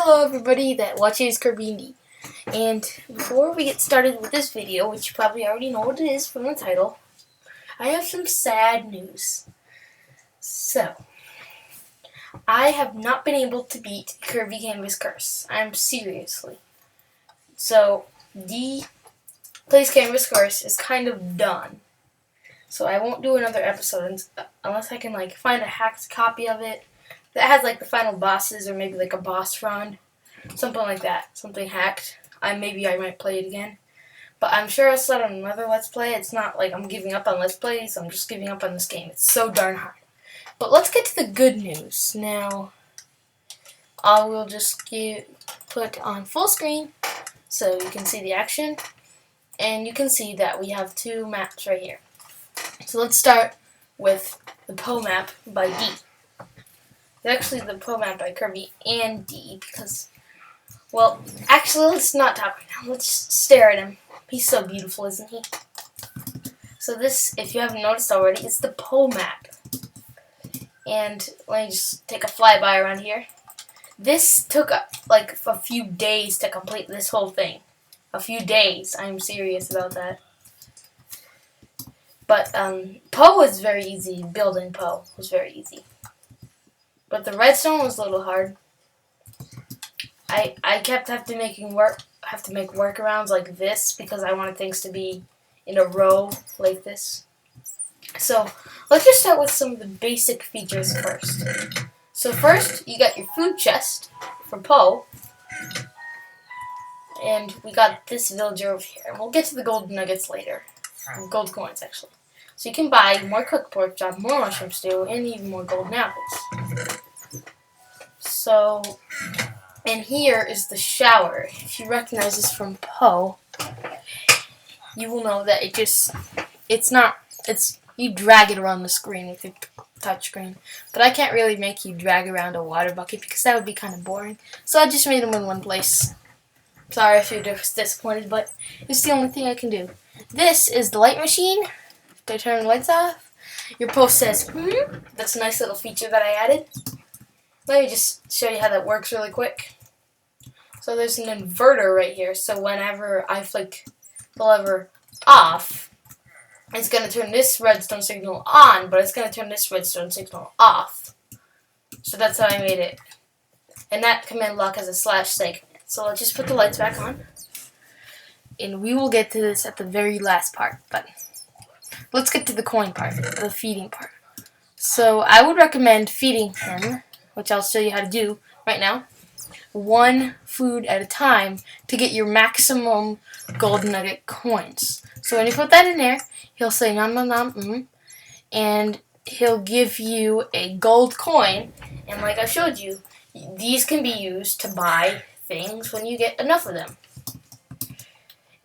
Hello everybody that watches Kirby, and before we get started with this video, which you probably already know what it is from the title, I have some sad news. So, I have not been able to beat Kirby Canvas Curse. Seriously. So, the Place Canvas Curse is kind of done. So I won't do another episode unless I can find a hacked copy of it that has the final bosses, or maybe a boss run, something like that, something hacked. Maybe I might play it again, but I'm sure I'll start another Let's Play. It's not like I'm giving up on Let's Plays. I'm just giving up on this game. It's so darn hard. But let's get to the good news now. I will just put on full screen so you can see the action, and you can see that we have two maps right here. So let's start with the Pou Map by D. It's actually the Pou Map by Kirby and D because, well, actually let's not talk right now. Let's just stare at him. He's so beautiful, isn't he? So this, if you haven't noticed already, is the Pou Map. And let me just take a flyby around here. This took a few days to complete this whole thing. A few days. I'm serious about that. But Pou was very easy. Building Pou was very easy. But the redstone was a little hard. I kept have to make workarounds like this because I wanted things to be in a row like this. So let's just start with some of the basic features first. So first, you got your food chest for Pou. And we got this villager over here. And we'll get to the gold nuggets later. Gold coins, actually. So you can buy more cooked pork chop, more mushroom stew, and even more golden apples. So, and here is the shower. If you recognize this from Pou, you will know that you drag it around the screen with your touch screen. But I can't really make you drag around a water bucket because that would be kind of boring. So I just made them in one place. Sorry if you're disappointed, but it's the only thing I can do. This is the light machine. To turn the lights off. Your post says, That's a nice little feature that I added. Let me just show you how that works really quick. So there's an inverter right here. So whenever I flick the lever off, it's going to turn this redstone signal on, but it's going to turn this redstone signal off. So that's how I made it. And that command block has a slash segment. So let's just put the lights back on. And we will get to this at the very last part. But let's get to the coin part, the feeding part. So I would recommend feeding him, which I'll show you how to do right now, one food at a time to get your maximum gold nugget coins. So when you put that in there, he'll say nom nom nom, and he'll give you a gold coin. And like I showed you, these can be used to buy things when you get enough of them.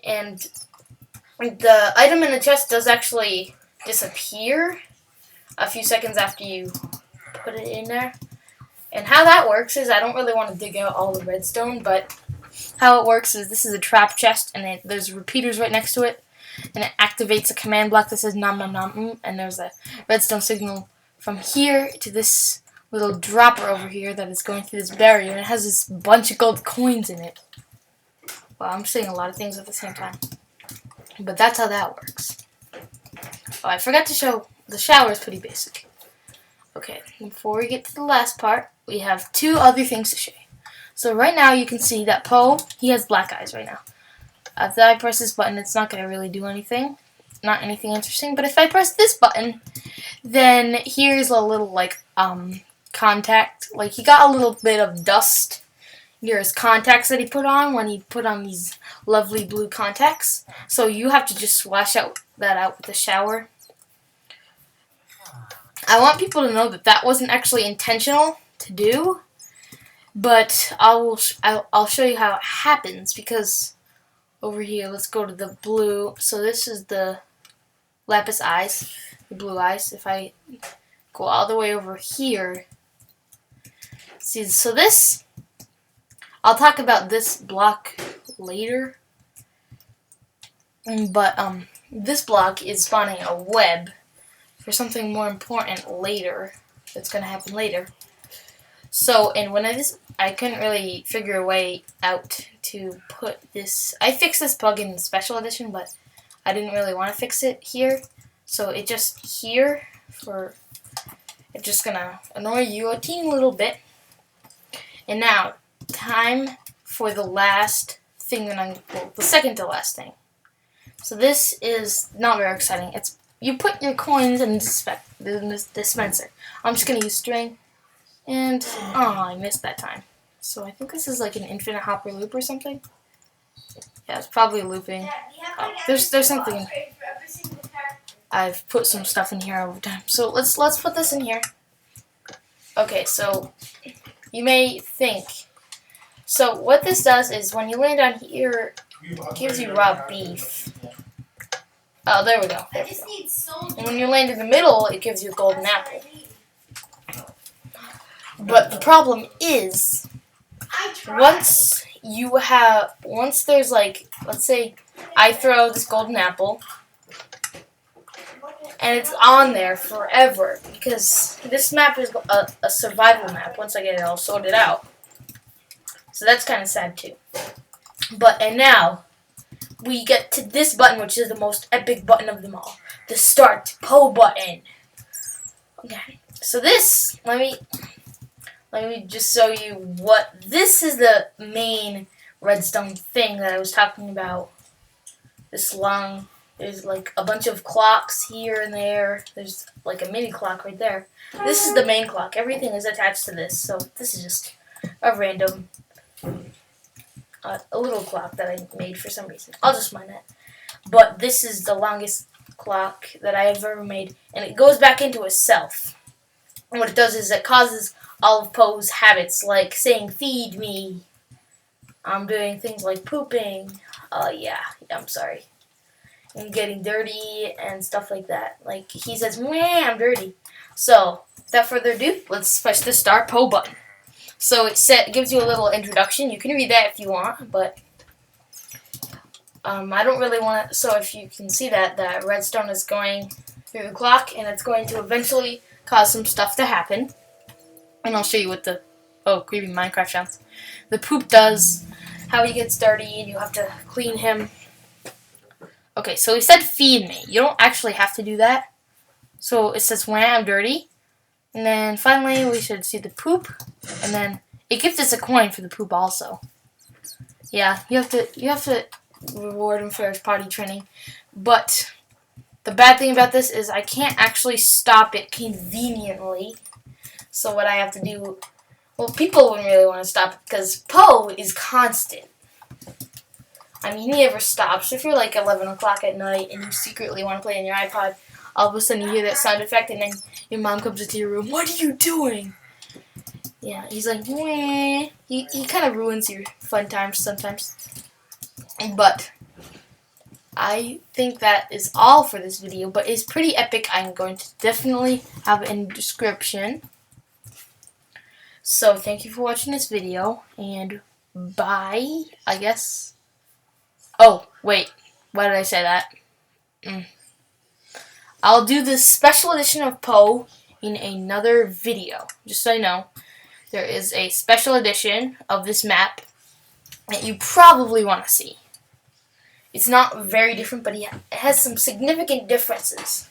And the item in the chest does actually disappear a few seconds after you put it in there. And how that works is, I don't really want to dig out all the redstone, but how it works is this is a trap chest, and there's repeaters right next to it, and it activates a command block that says nom nom nom, and there's a redstone signal from here to this little dropper over here that is going through this barrier, and it has this bunch of gold coins in it. Wow, I'm saying a lot of things at the same time. But that's how that works. Oh, I forgot to show, the shower is pretty basic. Okay, before we get to the last part, we have two other things to show you. So right now you can see that Pou, he has black eyes right now. If I press this button, it's not going to really do anything. Not anything interesting. But if I press this button, then here's a little, contact. He got a little bit of dust near his contacts that he put on when he put on these lovely blue contacts. So you have to just wash that out with the shower. I want people to know that that wasn't actually intentional to do, but I'll show you how it happens, because over here, let's go to the blue. So this is the lapis eyes, the blue eyes. If I go all the way over here, see, so this, I'll talk about this block later, but this block is spawning a web for something more important later. That's going to happen later. So, and when I couldn't really figure a way out to put this. I fixed this bug in Special Edition, but I didn't really want to fix it here. So it just here for. It's just gonna annoy you a teeny little bit. And now, time for the last thing the second to last thing. So this is not very exciting. It's you put your coins in the dispenser. I'm just gonna use string, and I missed that time. So I think this is like an infinite hopper loop or something. Yeah, it's probably looping. There's something. I've put some stuff in here over time. So let's put this in here. Okay, so you may think. So what this does is when you land on here, it gives you raw beef. Oh, there we go. And when you land in the middle, it gives you a golden apple. But the problem is, once there's like, let's say I throw this golden apple, and it's on there forever, because this map is a survival map once I get it all sorted out. So that's kind of sad too. And now, we get to this button, which is the most epic button of them all. The Start Pou button. Okay, so this, let me just show you what, this is the main redstone thing that I was talking about. This long, there's like a bunch of clocks here and there. There's like a mini clock right there. This is the main clock. Everything is attached to this, so this is just a random, a little clock that I made for some reason. I'll just mine it. But this is the longest clock that I have ever made, and it goes back into itself. And what it does is it causes all of Pou's habits, like saying "feed me." I'm doing things like pooping. Yeah, I'm sorry. And getting dirty and stuff like that. Like he says, "Meh, I'm dirty." So, without further ado, let's push the Start Pou button. So it gives you a little introduction. You can read that if you want, but I don't really want to. So if you can see that redstone is going through the clock, and it's going to eventually cause some stuff to happen. And I'll show you what the creepy Minecraft sounds. The poop does, how he gets dirty, and you have to clean him. Okay, so he said feed me. You don't actually have to do that. So it says when I'm dirty. And then finally we should see the poop. And then it gives us a coin for the poop also. Yeah, you have to reward him for his potty training. But the bad thing about this is I can't actually stop it conveniently. So what I have to do, well, people wouldn't really want to stop it because Pou is constant. I mean, he never stops. If you're like 11 o'clock at night and you secretly want to play on your iPod, all of a sudden you hear that sound effect and then your mom comes into your room. What are you doing? Yeah, he's like, meh. He kind of ruins your fun times sometimes. But I think that is all for this video, but it's pretty epic. I'm going to definitely have it in the description. So thank you for watching this video, and bye, I guess. Oh, wait. Why did I say that? I'll do this special edition of Pou in another video. Just so you know, there is a special edition of this map that you probably want to see. It's not very different, but it has some significant differences.